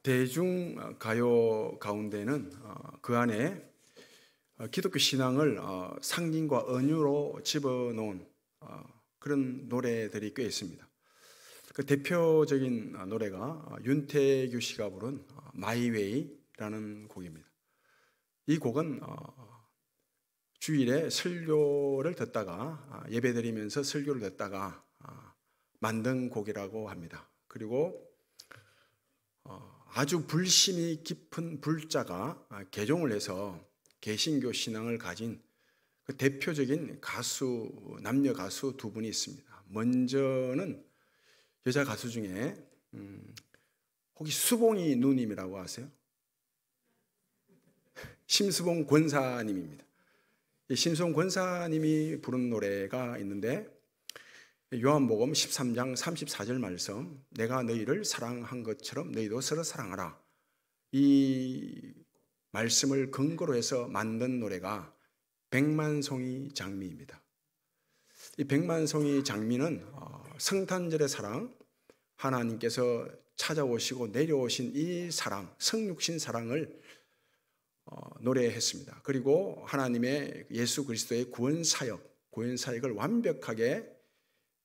대중 가요 가운데는 그 안에 기독교 신앙을 상징과 은유로 집어넣은 그런 노래들이 꽤 있습니다. 그 대표적인 노래가 윤태규 씨가 부른 마이웨이라는 곡입니다. 이 곡은 주일에 설교를 듣다가 예배드리면서 설교를 듣다가 만든 곡이라고 합니다. 그리고 아주 불심이 깊은 불자가 개종을 해서 개신교 신앙을 가진 그 대표적인 가수, 남녀 가수 두 분이 있습니다. 먼저는 여자 가수 중에 혹시 수봉이 누님이라고 아세요? 심수봉 권사님입니다. 심수봉 권사님이 부른 노래가 있는데 요한복음 13장 34절 말씀, 내가 너희를 사랑한 것처럼 너희도 서로 사랑하라. 이 말씀을 근거로 해서 만든 노래가 백만송이 장미입니다. 이 백만송이 장미는 성탄절의 사랑, 하나님께서 찾아오시고 내려오신 이 사랑, 성육신 사랑을 노래했습니다. 그리고 하나님의 예수 그리스도의 구원 사역을 완벽하게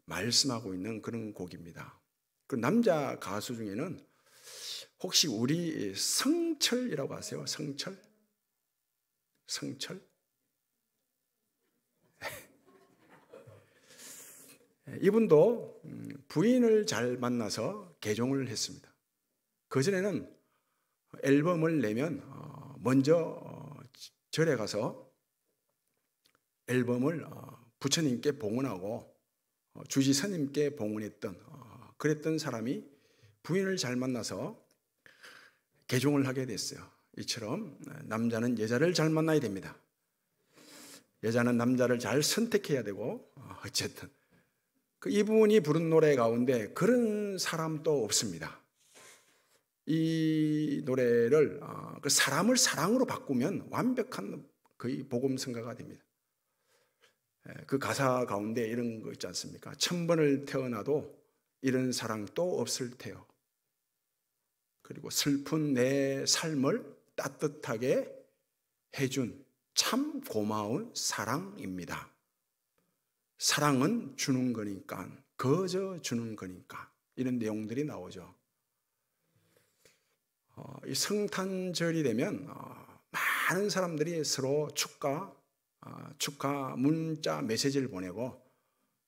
말씀하고 있는 그런 곡입니다. 그 남자 가수 중에는 혹시 우리 성철이라고 아세요? 성철? 이분도 부인을 잘 만나서 개종을 했습니다. 그전에는 앨범을 내면 먼저 절에 가서 앨범을 부처님께 봉헌하고 주지 스님께 봉헌했던 그랬던 사람이 부인을 잘 만나서 개종을 하게 됐어요. 이처럼 남자는 여자를 잘 만나야 됩니다. 여자는 남자를 잘 선택해야 되고 어쨌든 이분이 부른 노래 가운데 그런 사람도 없습니다. 이 노래를 그 사람을 사랑으로 바꾸면 완벽한 거의 복음성가가 됩니다. 그 가사 가운데 이런 거 있지 않습니까? 1000번을 태어나도 이런 사랑 또 없을 테요. 그리고 슬픈 내 삶을 따뜻하게 해준 참 고마운 사랑입니다. 사랑은 주는 거니까, 거저 주는 거니까 이런 내용들이 나오죠. 이 성탄절이 되면 많은 사람들이 서로 축가 문자 메시지를 보내고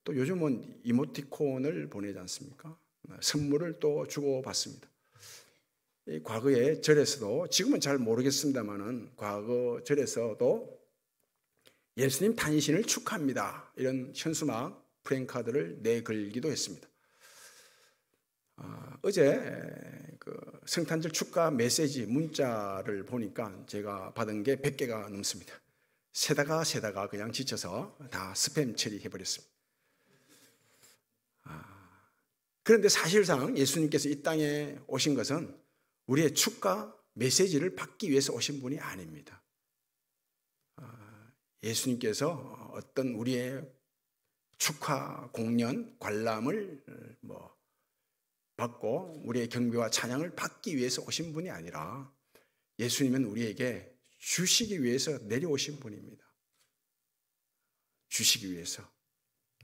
또 요즘은 이모티콘을 보내지 않습니까? 선물을 또 주고받습니다. 과거의 절에서도 지금은 잘 모르겠습니다만은 과거 절에서도 예수님 탄신을 축하합니다. 이런 현수막 프랭카드를 내걸기도 했습니다. 어제 그 성탄절 축하 메시지 문자를 보니까 제가 받은 게 100개가 넘습니다. 세다가 그냥 지쳐서 다 스팸 처리해버렸습니다. 그런데 사실상 예수님께서 이 땅에 오신 것은 우리의 축가 메시지를 받기 위해서 오신 분이 아닙니다. 예수님께서 어떤 우리의 축하 공연 관람을 받고 우리의 경배와 찬양을 받기 위해서 오신 분이 아니라 예수님은 우리에게 주시기 위해서 내려오신 분입니다. 주시기 위해서,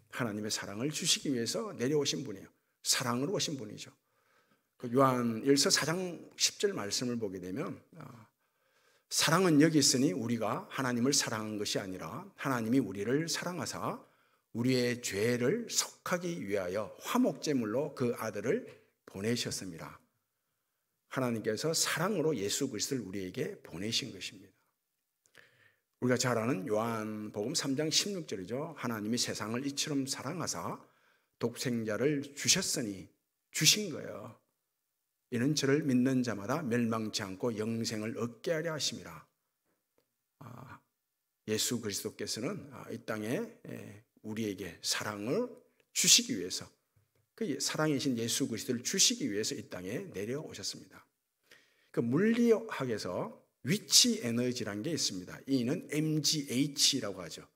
하나님의 사랑을 주시기 위해서 내려오신 분이에요. 사랑으로 오신 분이죠. 요한일서 4장 10절 말씀을 보게 되면 사랑은 여기 있으니 우리가 하나님을 사랑한 것이 아니라 하나님이 우리를 사랑하사 우리의 죄를 속하기 위하여 화목제물로 그 아들을 보내셨습니다. 하나님께서 사랑으로 예수 그리스도를 우리에게 보내신 것입니다. 우리가 잘 아는 요한복음 3장 16절이죠. 하나님이 세상을 이처럼 사랑하사 독생자를 주셨으니 주신 거예요. 이는 저를 믿는 자마다 멸망치 않고 영생을 얻게 하려 하심이라. 예수 그리스도께서는 이 땅에 우리에게 사랑을 주시기 위해서, 그 사랑이신 예수 그리스도를 주시기 위해서 이 땅에 내려오셨습니다. 그 물리학에서 위치 에너지라는 게 있습니다. 이는 MGH라고 하죠.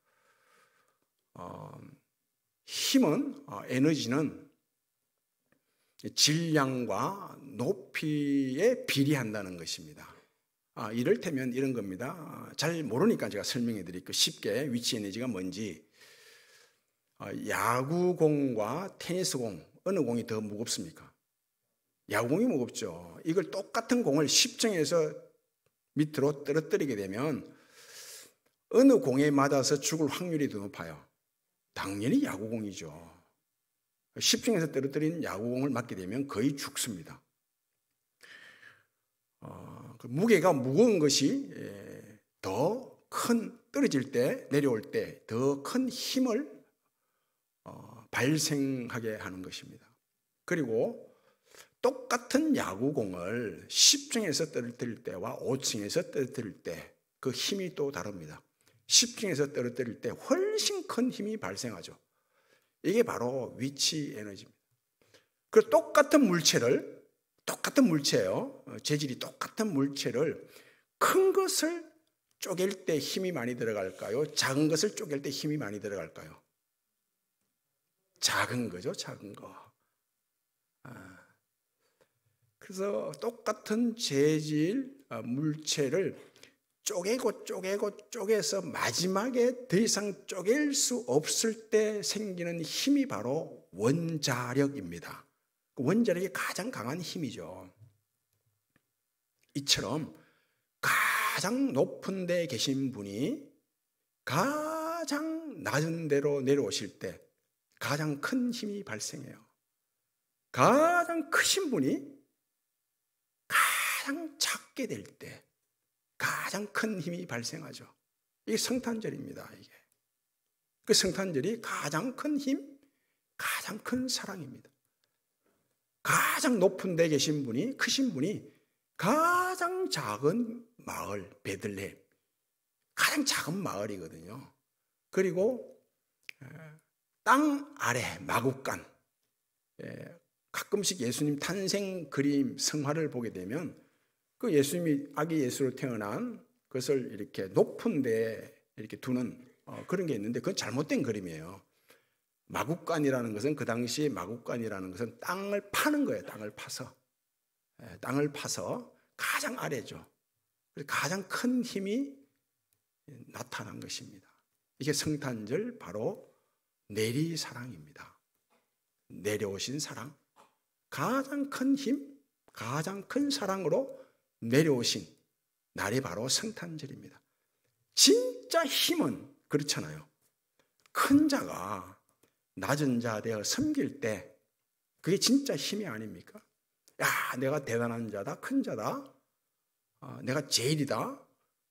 힘은, 에너지는 질량과 높이에 비례한다는 것입니다. 이를테면 이런 겁니다. 잘 모르니까 제가 설명해 드릴게요. 쉽게 위치 에너지가 뭔지. 야구공과 테니스공, 어느 공이 더 무겁습니까? 야구공이 무겁죠. 이걸 똑같은 공을 10층에서 밑으로 떨어뜨리게 되면 어느 공에 맞아서 죽을 확률이 더 높아요? 당연히 야구공이죠. 10층에서 떨어뜨린 야구공을 맞게 되면 거의 죽습니다. 그 무게가 무거운 것이 더 큰, 떨어질 때, 내려올 때 더 큰 힘을 발생하게 하는 것입니다. 그리고 똑같은 야구공을 10층에서 떨어뜨릴 때와 5층에서 떨어뜨릴 때 그 힘이 또 다릅니다. 10층에서 떨어뜨릴 때 훨씬 큰 힘이 발생하죠. 이게 바로 위치 에너지입니다. 그 똑같은 물체예요. 재질이 똑같은 물체를 큰 것을 쪼갤 때 힘이 많이 들어갈까요? 작은 것을 쪼갤 때 힘이 많이 들어갈까요? 작은 거죠, 작은 거. 그래서 똑같은 재질 물체를 쪼개서 마지막에 더 이상 쪼갤 수 없을 때 생기는 힘이 바로 원자력입니다. 원자력이 가장 강한 힘이죠. 이처럼 가장 높은 데 계신 분이 가장 낮은 데로 내려오실 때 가장 큰 힘이 발생해요. 가장 크신 분이 가장 작게 될 때 가장 큰 힘이 발생하죠. 이게 성탄절입니다. 이게. 그 성탄절이 가장 큰 힘, 가장 큰 사랑입니다. 가장 높은 데 계신 분이, 크신 분이 가장 작은 마을, 베들레헴, 가장 작은 마을이거든요. 그리고 땅 아래 마구간, 가끔씩 예수님 탄생 그림, 성화를 보게 되면 그 예수님이 아기 예수로 태어난 것을 이렇게 높은 데 이렇게 두는 그런 게 있는데 그건 잘못된 그림이에요. 마구간이라는 것은 그 당시 마구간이라는 것은 땅을 파는 거예요. 땅을 파서 가장 아래죠. 가장 큰 힘이 나타난 것입니다. 이게 성탄절 바로 내리사랑입니다. 내려오신 사랑, 가장 큰 힘, 가장 큰 사랑으로 내려오신 날이 바로 성탄절입니다. 진짜 힘은 그렇잖아요. 큰 자가 낮은 자 되어 섬길 때 그게 진짜 힘이 아닙니까? 야, 내가 대단한 자다, 큰 자다, 내가 제일이다.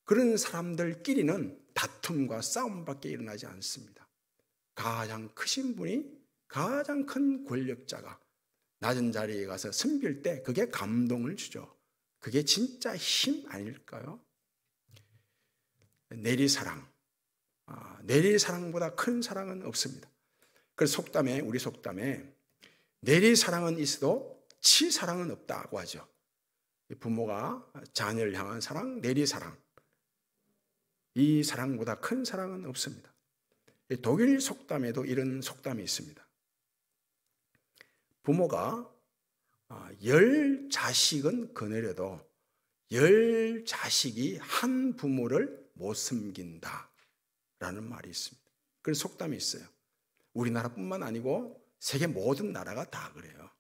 그런 사람들끼리는 다툼과 싸움밖에 일어나지 않습니다. 가장 크신 분이 가장 큰 권력자가 낮은 자리에 가서 섬길 때 그게 감동을 주죠. 그게 진짜 힘 아닐까요? 내리사랑. 내리사랑보다 큰 사랑은 없습니다. 그래서 우리 속담에 내리사랑은 있어도 치사랑은 없다고 하죠. 부모가 자녀를 향한 사랑, 내리사랑. 이 사랑보다 큰 사랑은 없습니다. 독일 속담에도 이런 속담이 있습니다. 부모가 10자식은 거느려도 10자식이 한 부모를 못 섬긴다 라는 말이 있습니다. 그런 속담이 있어요. 우리나라뿐만 아니고 세계 모든 나라가 다 그래요.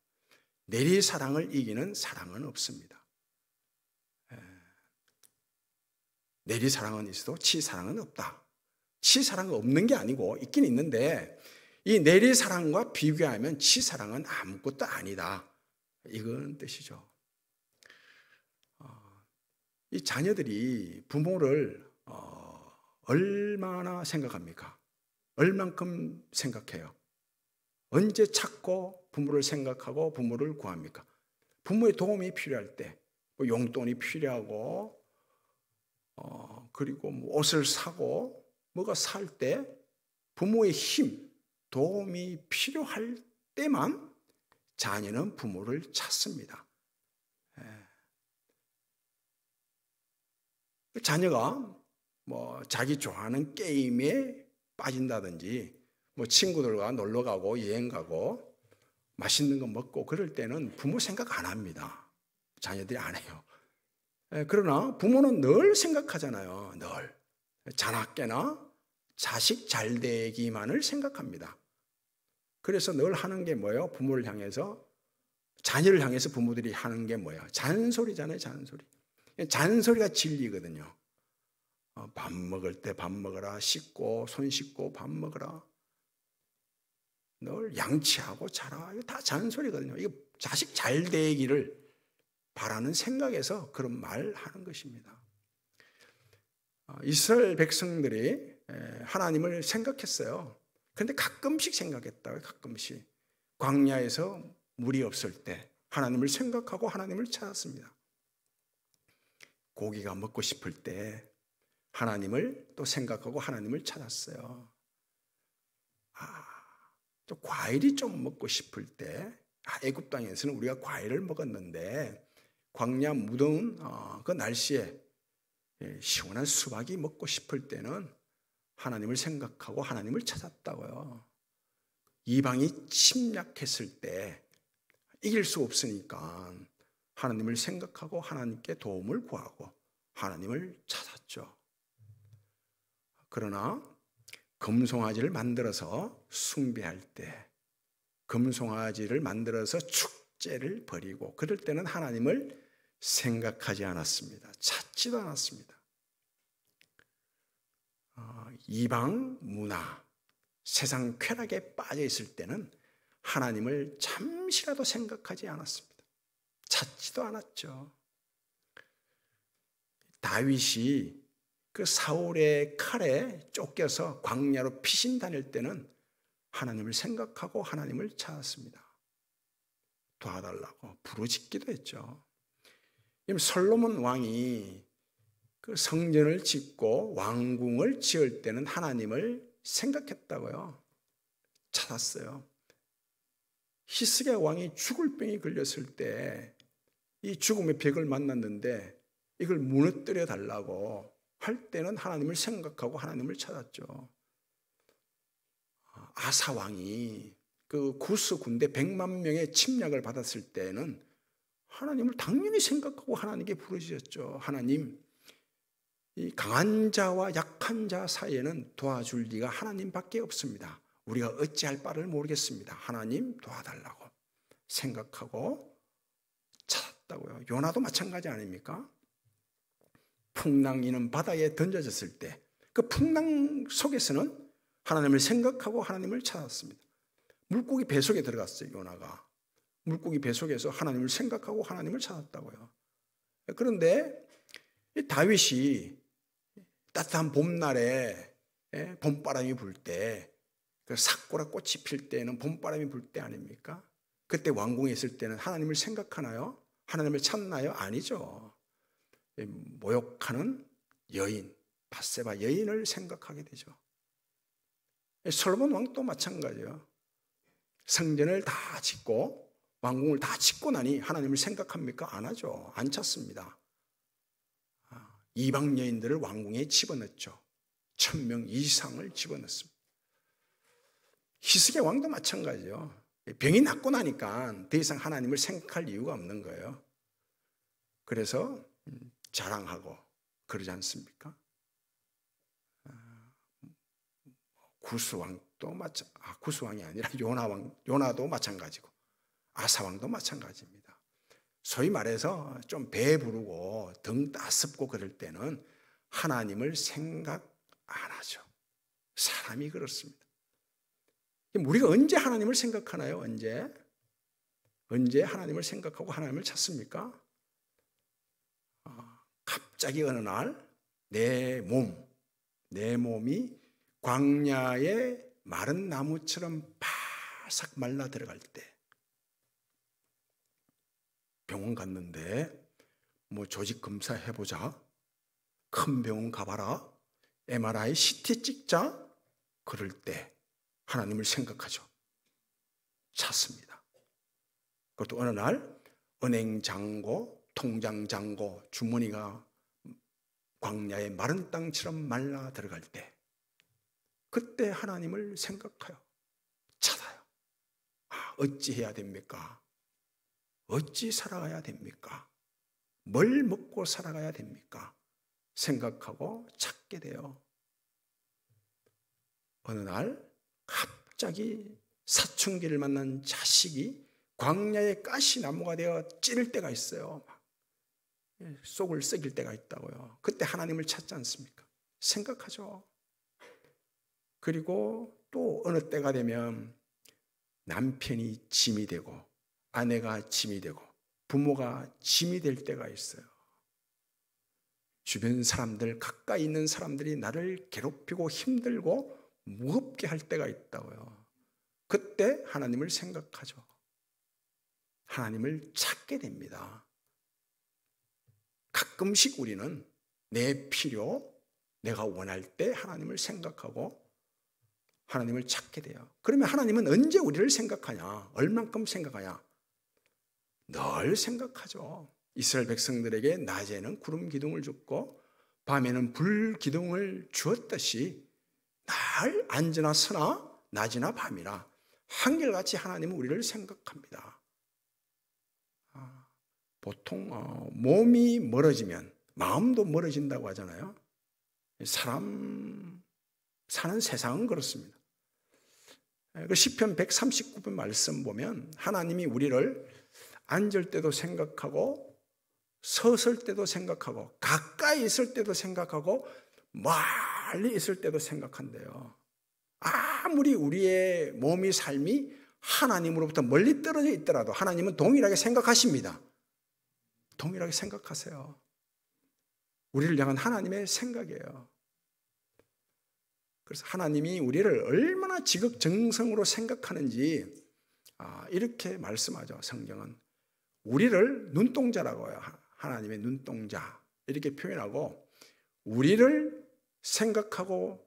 내리사랑을 이기는 사랑은 없습니다. 내리사랑은 있어도 치사랑은 없다. 치사랑은 없는 게 아니고 있긴 있는데 이 내리사랑과 비교하면 치사랑은 아무것도 아니다. 이건 뜻이죠. 이 자녀들이 부모를 얼마나 생각합니까? 얼만큼 생각해요? 언제 찾고 부모를 생각하고 부모를 구합니까? 부모의 도움이 필요할 때, 용돈이 필요하고, 그리고 옷을 사고, 뭐가 살 때, 부모의 힘, 도움이 필요할 때만 자녀는 부모를 찾습니다. 자녀가 자기 좋아하는 게임에 빠진다든지 친구들과 놀러 가고 여행 가고 맛있는 거 먹고 그럴 때는 부모 생각 안 합니다. 자녀들이 안 해요. 그러나 부모는 늘 생각하잖아요. 늘. 자나깨나 자식 잘 되기만을 생각합니다. 그래서 늘 하는 게 뭐예요? 부모를 향해서, 자녀를 향해서 부모들이 하는 게 뭐예요? 잔소리잖아요, 잔소리. 잔소리가 진리거든요. 밥 먹을 때 밥 먹어라, 씻고 손 씻고 밥 먹어라, 늘 양치하고 자라. 이거 다 잔소리거든요. 이거 자식 잘 되기를 바라는 생각에서 그런 말 하는 것입니다. 이스라엘 백성들이 하나님을 생각했어요. 그런데 가끔씩 생각했다고요. 가끔씩. 광야에서 물이 없을 때 하나님을 생각하고 하나님을 찾았습니다. 고기가 먹고 싶을 때 하나님을 또 생각하고 하나님을 찾았어요. 또 과일이 좀 먹고 싶을 때, 애굽 땅에서는 우리가 과일을 먹었는데 광야 무더운 그 날씨에 시원한 수박이 먹고 싶을 때는 하나님을 생각하고 하나님을 찾았다고요. 이방이 침략했을 때 이길 수 없으니까 하나님을 생각하고 하나님께 도움을 구하고 하나님을 찾았죠. 그러나 금송아지를 만들어서 숭배할 때, 금송아지를 만들어서 축제를 벌이고 그럴 때는 하나님을 생각하지 않았습니다. 찾지도 않았습니다. 이방 문화, 세상 쾌락에 빠져 있을 때는 하나님을 잠시라도 생각하지 않았습니다. 찾지도 않았죠. 다윗이 그 사울의 칼에 쫓겨서 광야로 피신 다닐 때는 하나님을 생각하고 하나님을 찾았습니다. 도와달라고 부르짖기도 했죠. 솔로몬 왕이 그 성전을 짓고 왕궁을 지을 때는 하나님을 생각했다고요. 찾았어요. 히스기야 왕이 죽을 병이 걸렸을 때 이 죽음의 벽을 만났는데 이걸 무너뜨려 달라고 할 때는 하나님을 생각하고 하나님을 찾았죠. 아사 왕이 그 구스 군대 100만 명의 침략을 받았을 때는 하나님을 당연히 생각하고 하나님께 부르짖었죠. 하나님, 이 강한 자와 약한 자 사이에는 도와줄 리가 하나님밖에 없습니다. 우리가 어찌할 바를 모르겠습니다. 하나님 도와달라고 생각하고 찾았다고요. 요나도 마찬가지 아닙니까? 풍랑이는 바다에 던져졌을 때 그 풍랑 속에서는 하나님을 생각하고 하나님을 찾았습니다. 물고기 뱃속에 들어갔어요. 요나가. 물고기 뱃속에서 하나님을 생각하고 하나님을 찾았다고요. 그런데 다윗이 따뜻한 봄날에 봄바람이 불 때, 그 삭고라 꽃이 필 때는 봄바람이 불 때 아닙니까? 그때 왕궁에 있을 때는 하나님을 생각하나요? 하나님을 찾나요? 아니죠. 모욕하는 여인, 밧세바 여인을 생각하게 되죠. 솔로몬 왕도 마찬가지예요. 성전을 다 짓고 왕궁을 다 짓고 나니 하나님을 생각합니까? 안 하죠. 안 찾습니다. 이방 여인들을 왕궁에 집어넣죠. 1000명 이상을 집어넣습니다. 히스기야 왕도 마찬가지예요. 병이 낫고 나니까 더 이상 하나님을 생각할 이유가 없는 거예요. 그래서 자랑하고 그러지 않습니까? 구스왕도 구스왕이 아니라 요나도 마찬가지고 아사왕도 마찬가지입니다. 소위 말해서 좀 배부르고 등 따숩고 그럴 때는 하나님을 생각 안 하죠. 사람이 그렇습니다. 우리가 언제 하나님을 생각하나요? 언제 하나님을 생각하고 하나님을 찾습니까? 갑자기 어느 날 내 몸이 광야의 마른 나무처럼 바싹 말라 들어갈 때, 병원 갔는데 뭐 조직 검사 해보자, 큰 병원 가봐라, MRI, CT 찍자, 그럴 때 하나님을 생각하죠. 찾습니다. 그것도 어느 날 은행 잔고, 통장 잔고, 주머니가 광야의 마른 땅처럼 말라 들어갈 때, 그때 하나님을 생각해요. 찾아요. 어찌 해야 됩니까? 어찌 살아가야 됩니까? 뭘 먹고 살아가야 됩니까? 생각하고 찾게 돼요. 어느 날 갑자기 사춘기를 만난 자식이 광야의 가시나무가 되어 찌를 때가 있어요. 속을 썩일 때가 있다고요. 그때 하나님을 찾지 않습니까? 생각하죠. 그리고 또 어느 때가 되면 남편이 짐이 되고 아내가 짐이 되고 부모가 짐이 될 때가 있어요. 주변 사람들, 가까이 있는 사람들이 나를 괴롭히고 힘들고 무겁게 할 때가 있다고요. 그때 하나님을 생각하죠. 하나님을 찾게 됩니다. 가끔씩 우리는 내 필요, 내가 원할 때 하나님을 생각하고 하나님을 찾게 돼요. 그러면 하나님은 언제 우리를 생각하냐? 얼만큼 생각하냐? 늘 생각하죠. 이스라엘 백성들에게 낮에는 구름 기둥을 줬고 밤에는 불 기둥을 주었듯이 날 앉으나 서나 낮이나 밤이나 한결같이 하나님은 우리를 생각합니다. 보통 몸이 멀어지면 마음도 멀어진다고 하잖아요. 사람 사는 세상은 그렇습니다. 그 시편 139편 말씀 보면 하나님이 우리를 앉을 때도 생각하고 섰을 때도 생각하고 가까이 있을 때도 생각하고 멀리 있을 때도 생각한대요. 아무리 우리의 몸이 삶이 하나님으로부터 멀리 떨어져 있더라도 하나님은 동일하게 생각하십니다. 동일하게 생각하세요. 우리를 향한 하나님의 생각이에요. 그래서 하나님이 우리를 얼마나 지극정성으로 생각하는지 이렇게 말씀하죠. 성경은 우리를 눈동자라고 해요. 하나님의 눈동자 이렇게 표현하고 우리를 생각하고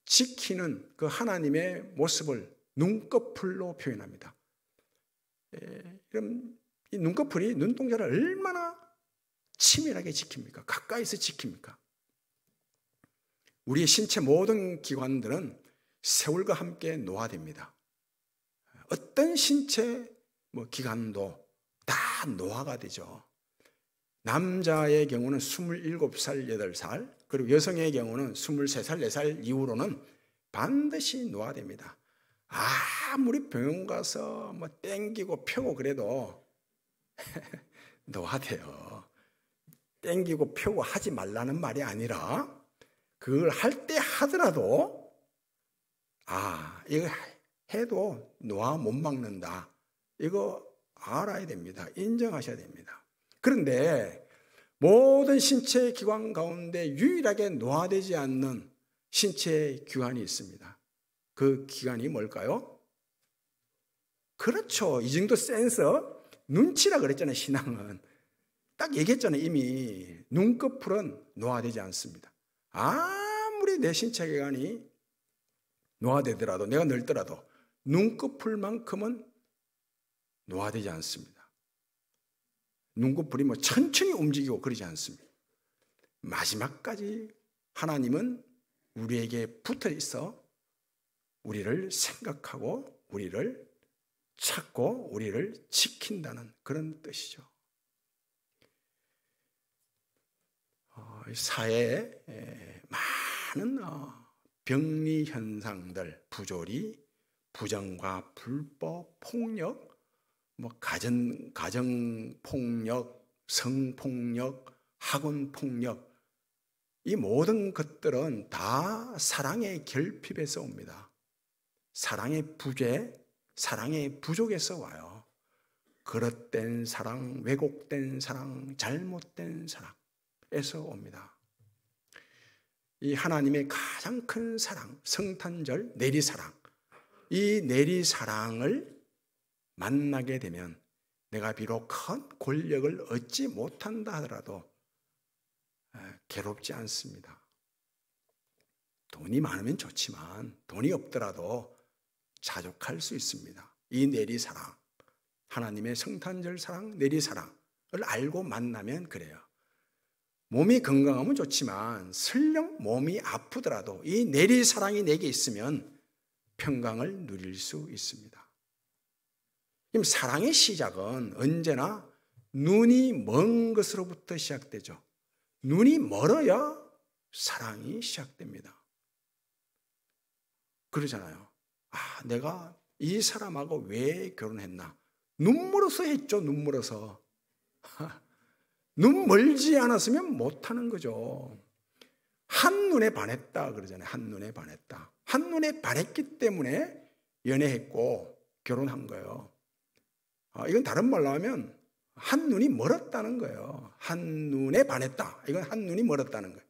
지키는 그 하나님의 모습을 눈꺼풀로 표현합니다. 그럼 이 눈꺼풀이 눈동자를 얼마나 치밀하게 지킵니까? 가까이서 지킵니까? 우리의 신체 모든 기관들은 세월과 함께 노화됩니다. 어떤 신체 기관도 다 노화가 되죠. 남자의 경우는 27살, 8살, 그리고 여성의 경우는 23살, 4살 이후로는 반드시 노화됩니다. 아무리 병원 가서 땡기고 펴고 그래도 노화돼요. 땡기고 펴고 하지 말라는 말이 아니라 그걸 할 때 하더라도 이거 해도 노화 못 막는다. 이거 알아야 됩니다. 인정하셔야 됩니다. 그런데 모든 신체 기관 가운데 유일하게 노화되지 않는 신체 기관이 있습니다. 그 기관이 뭘까요? 그렇죠. 이 정도 센서 눈치라 그랬잖아요. 신앙은. 딱 얘기했잖아요. 이미 눈꺼풀은 노화되지 않습니다. 아무리 내 신체 기관이 노화되더라도 내가 늙더라도 눈꺼풀만큼은 노화되지 않습니다. 눈꺼풀이 천천히 움직이고 그러지 않습니다. 마지막까지 하나님은 우리에게 붙어 있어 우리를 생각하고 우리를 찾고 우리를 지킨다는 그런 뜻이죠. 사회에 많은 병리 현상들, 부조리, 부정과 불법, 폭력, 가정폭력, 성폭력, 학원폭력, 이 모든 것들은 다 사랑의 결핍에서 옵니다. 사랑의 부재, 사랑의 부족에서 와요. 그릇된 사랑, 왜곡된 사랑, 잘못된 사랑에서 옵니다. 이 하나님의 가장 큰 사랑, 성탄절 내리사랑, 이 내리사랑을 만나게 되면 내가 비록 큰 권력을 얻지 못한다 하더라도 괴롭지 않습니다. 돈이 많으면 좋지만 돈이 없더라도 자족할 수 있습니다. 이 내리사랑, 하나님의 성탄절 사랑, 내리사랑을 알고 만나면 그래요. 몸이 건강하면 좋지만 설령 몸이 아프더라도 이 내리사랑이 내게 있으면 평강을 누릴 수 있습니다. 사랑의 시작은 언제나 눈이 먼 것으로부터 시작되죠. 눈이 멀어야 사랑이 시작됩니다. 그러잖아요. 내가 이 사람하고 왜 결혼했나? 눈 멀어서 했죠. 눈 멀어서. 눈 멀지 않았으면 못하는 거죠. 한눈에 반했다 그러잖아요. 한눈에 반했다. 한눈에 반했기 때문에 연애했고 결혼한 거예요. 이건 다른 말로 하면 한눈이 멀었다는 거예요. 한눈에 반했다. 이건 한눈이 멀었다는 거예요.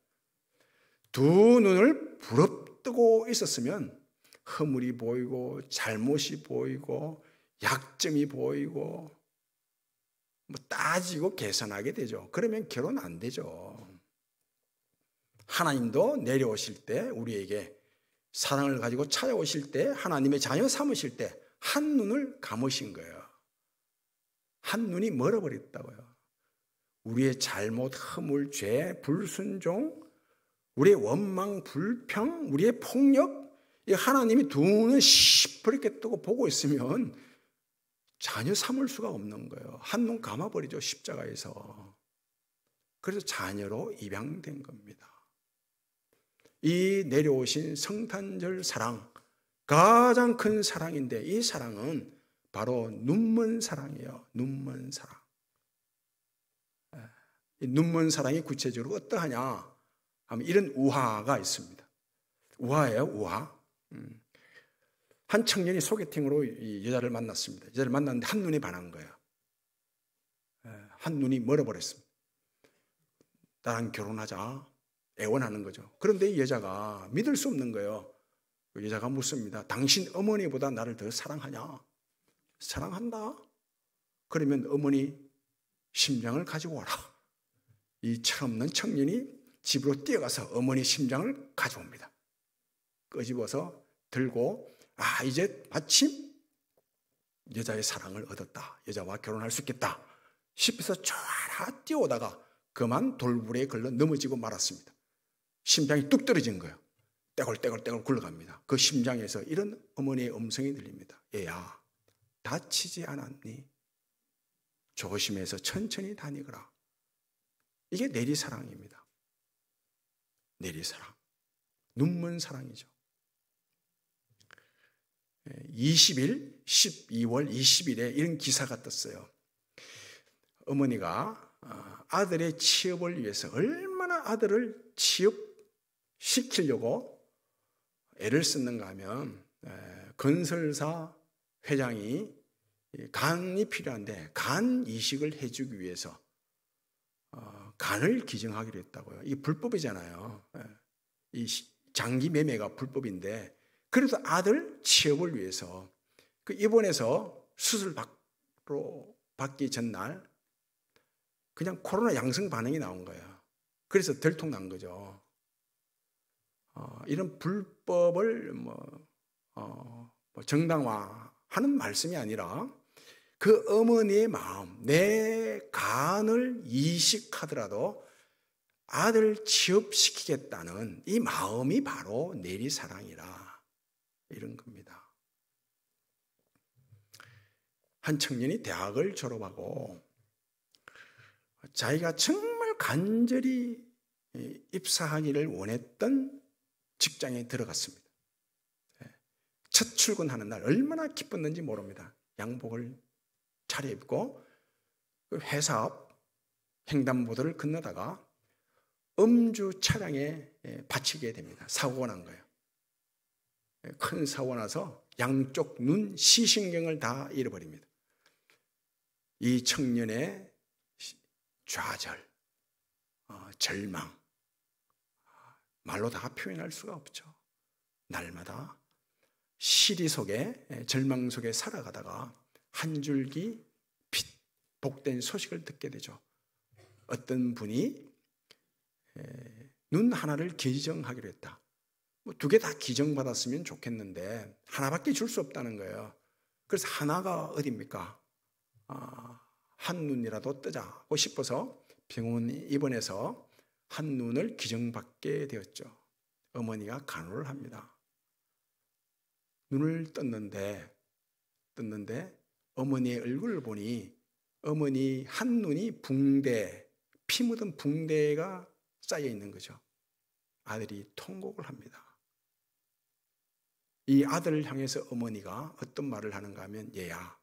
두 눈을 부릅뜨고 있었으면 허물이 보이고 잘못이 보이고 약점이 보이고 따지고 계산하게 되죠. 그러면 결혼 안 되죠. 하나님도 내려오실 때 우리에게 사랑을 가지고 찾아오실 때 하나님의 자녀 삼으실 때 한눈을 감으신 거예요. 한눈이 멀어버렸다고요. 우리의 잘못, 허물, 죄, 불순종, 우리의 원망, 불평, 우리의 폭력, 하나님이 두 눈을 시퍼렇게 뜨고 보고 있으면 자녀 삼을 수가 없는 거예요. 한눈 감아버리죠. 십자가에서. 그래서 자녀로 입양된 겁니다. 이 내려오신 성탄절 사랑, 가장 큰 사랑인데 이 사랑은 바로 눈먼 사랑이에요. 눈먼 사랑. 이 눈먼 사랑이 구체적으로 어떠하냐 하면 이런 우화가 있습니다. 우화예요. 우화. 한 청년이 소개팅으로 이 여자를 만났습니다. 여자를 만났는데 한눈에 반한 거예요. 한눈이 멀어버렸습니다. 나랑 결혼하자. 애원하는 거죠. 그런데 이 여자가 믿을 수 없는 거예요. 그 여자가 묻습니다. 당신 어머니보다 나를 더 사랑하냐? 사랑한다. 그러면 어머니 심장을 가지고 와라. 이 철없는 청년이 집으로 뛰어가서 어머니 심장을 가져옵니다. 끄집어서 들고 이제 마침 여자의 사랑을 얻었다. 여자와 결혼할 수 있겠다 싶어서 쫙 뛰어오다가 그만 돌부리에 걸려 넘어지고 말았습니다. 심장이 뚝 떨어진 거예요. 떼굴떼굴떼굴 굴러갑니다. 그 심장에서 이런 어머니의 음성이 들립니다. 얘야, 다치지 않았니? 조심해서 천천히 다니거라. 이게 내리사랑입니다. 내리사랑. 눈먼 사랑이죠. 12월 20일에 이런 기사가 떴어요. 어머니가 아들의 취업을 위해서 얼마나 아들을 취업시키려고 애를 썼는가 하면 건설사 회장이 간이 필요한데 간 이식을 해주기 위해서 간을 기증하기로 했다고요. 이게 불법이잖아요. 이 장기 매매가 불법인데 그래도 아들 취업을 위해서 그 입원해서 수술 받기 전날 그냥 코로나 양성 반응이 나온 거예요. 그래서 들통난 거죠. 이런 불법을 정당화하는 말씀이 아니라 그 어머니의 마음, 내 간을 이식하더라도 아들 취업시키겠다는 이 마음이 바로 내리사랑이라 이런 겁니다. 한 청년이 대학을 졸업하고 자기가 정말 간절히 입사하기를 원했던 직장에 들어갔습니다. 첫 출근하는 날 얼마나 기뻤는지 모릅니다. 양복을 차려입고 회사 앞 횡단보도를 건너다가 음주 차량에 받치게 됩니다. 사고가 난 거예요. 큰 사고가 나서 양쪽 눈 시신경을 다 잃어버립니다. 이 청년의 좌절, 절망, 말로 다 표현할 수가 없죠. 날마다 시리 속에, 절망 속에 살아가다가 한 줄기 빛, 복된 소식을 듣게 되죠. 어떤 분이 눈 하나를 기증하기로 했다. 두 개 다 기증받았으면 좋겠는데 하나밖에 줄 수 없다는 거예요. 그래서 하나가 어디입니까? 한 눈이라도 뜨자고 싶어서 병원 입원해서 한 눈을 기증받게 되었죠. 어머니가 간호를 합니다. 눈을 떴는데 어머니의 얼굴을 보니 어머니 한눈이 붕대, 피 묻은 붕대가 쌓여 있는 거죠. 아들이 통곡을 합니다. 이 아들을 향해서 어머니가 어떤 말을 하는가 하면, 얘야,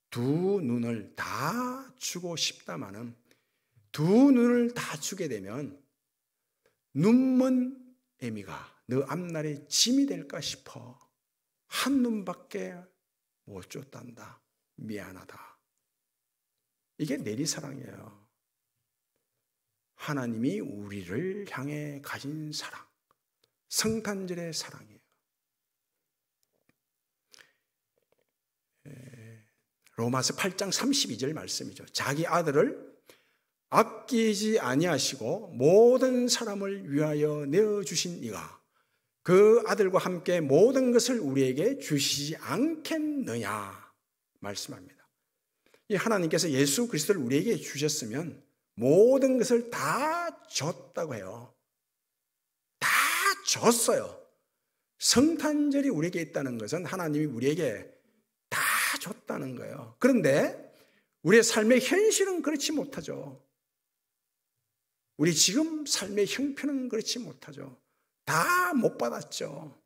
두 눈을 다 주고 싶다마는 두 눈을 다 주게 되면 눈먼 애미가 너 앞날에 짐이 될까 싶어 한 눈밖에 못 줬단다. 미안하다. 이게 내리사랑이에요. 하나님이 우리를 향해 가진 사랑, 성탄절의 사랑이에요. 로마서 8장 32절 말씀이죠. 자기 아들을 아끼지 아니하시고 모든 사람을 위하여 내어주신 이가 그 아들과 함께 모든 것을 우리에게 주시지 않겠느냐 말씀합니다. 이 하나님께서 예수 그리스도를 우리에게 주셨으면 모든 것을 다 줬다고 해요. 다 줬어요. 성탄절이 우리에게 있다는 것은 하나님이 우리에게 다 줬다는 거예요. 그런데 우리의 삶의 현실은 그렇지 못하죠. 우리 지금 삶의 형편은 그렇지 못하죠. 다 못 받았죠.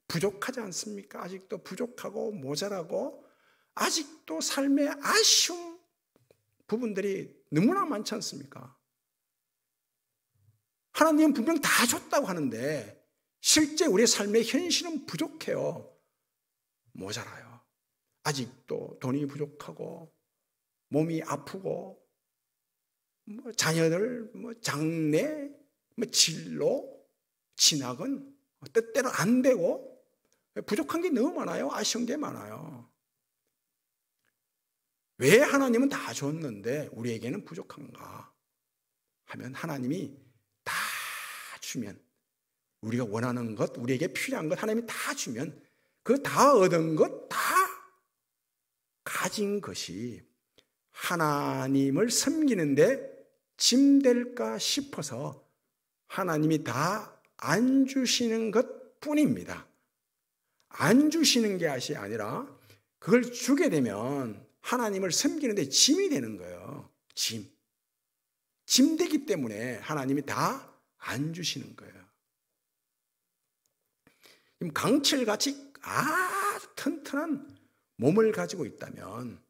부족하지 않습니까? 아직도 부족하고 모자라고 아직도 삶의 아쉬운 부분들이 너무나 많지 않습니까? 하나님은 분명 다 줬다고 하는데 실제 우리의 삶의 현실은 부족해요. 모자라요. 아직도 돈이 부족하고 몸이 아프고 자녀들 장래 진로 진학은 뜻대로 안 되고 부족한 게 너무 많아요. 아쉬운 게 많아요. 왜 하나님은 다 줬는데 우리에게는 부족한가 하면 하나님이 다 주면 우리가 원하는 것, 우리에게 필요한 것 하나님이 다 주면 그 다 얻은 것, 다 가진 것이 하나님을 섬기는데 짐될까 싶어서 하나님이 다 안 주시는 것 뿐입니다. 안 주시는 것이 아니라 그걸 주게 되면 하나님을 섬기는데 짐이 되는 거예요. 짐 되기 때문에 하나님이 다 안 주시는 거예요. 강철같이 아주 튼튼한 몸을 가지고 있다면,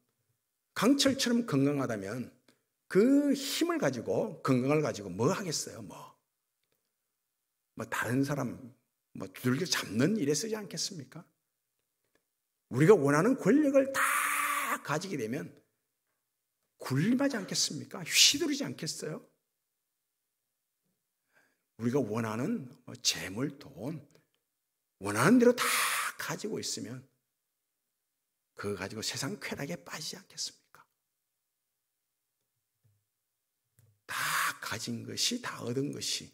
강철처럼 건강하다면 그 힘을 가지고, 건강을 가지고 뭐 하겠어요? 다른 사람 두들겨 잡는 일에 쓰지 않겠습니까? 우리가 원하는 권력을 다 가지게 되면 군림하지 않겠습니까? 휘두르지 않겠어요? 우리가 원하는 재물, 돈, 원하는 대로 다 가지고 있으면 그거 가지고 세상 쾌락에 빠지지 않겠습니까? 다 가진 것이, 다 얻은 것이,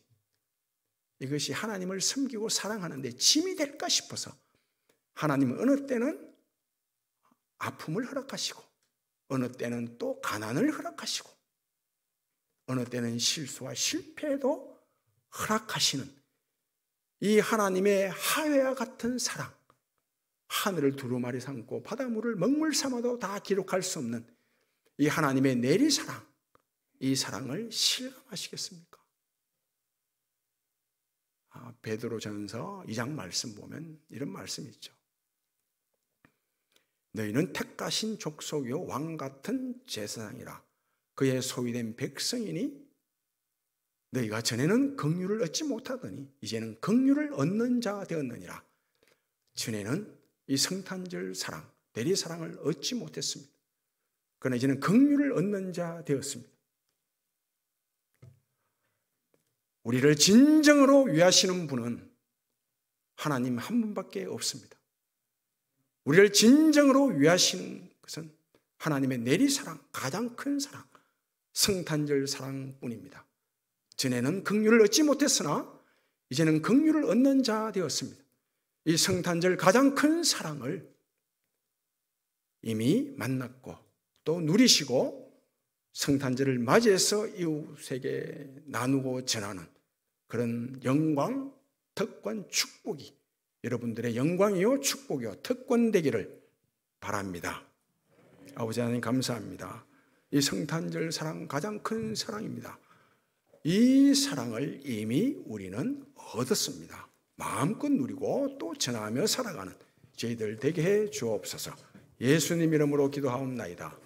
이것이 하나님을 섬기고 사랑하는데 짐이 될까 싶어서 하나님은 어느 때는 아픔을 허락하시고 어느 때는 또 가난을 허락하시고 어느 때는 실수와 실패도 허락하시는 이 하나님의 하회와 같은 사랑, 하늘을 두루마리 삼고 바닷물을 먹물 삼아도 다 기록할 수 없는 이 하나님의 내리사랑, 이 사랑을 실감하시겠습니까? 베드로전서 2장 말씀 보면 이런 말씀이 있죠. 너희는 택하신 족속이요 왕 같은 제사장이라 그의 소유된 백성이니 너희가 전에는 긍휼을 얻지 못하더니 이제는 긍휼을 얻는 자 되었느니라. 전에는 이 성탄절 사랑, 내리사랑을 얻지 못했습니다. 그러나 이제는 긍휼을 얻는 자 되었습니다. 우리를 진정으로 위하시는 분은 하나님 한 분밖에 없습니다. 우리를 진정으로 위하시는 것은 하나님의 내리사랑, 가장 큰 사랑, 성탄절 사랑뿐입니다. 전에는 긍휼을 얻지 못했으나 이제는 긍휼을 얻는 자 되었습니다. 이 성탄절 가장 큰 사랑을 이미 만났고 또 누리시고 성탄절을 맞이해서 이웃에게 나누고 전하는 그런 영광, 특권, 축복이 여러분들의 영광이요 축복이요 특권 되기를 바랍니다. 아버지 하나님 감사합니다. 이 성탄절 사랑 가장 큰 사랑입니다. 이 사랑을 이미 우리는 얻었습니다. 마음껏 누리고 또 전하며 살아가는 저희들 되게 해 주옵소서. 예수님 이름으로 기도하옵나이다.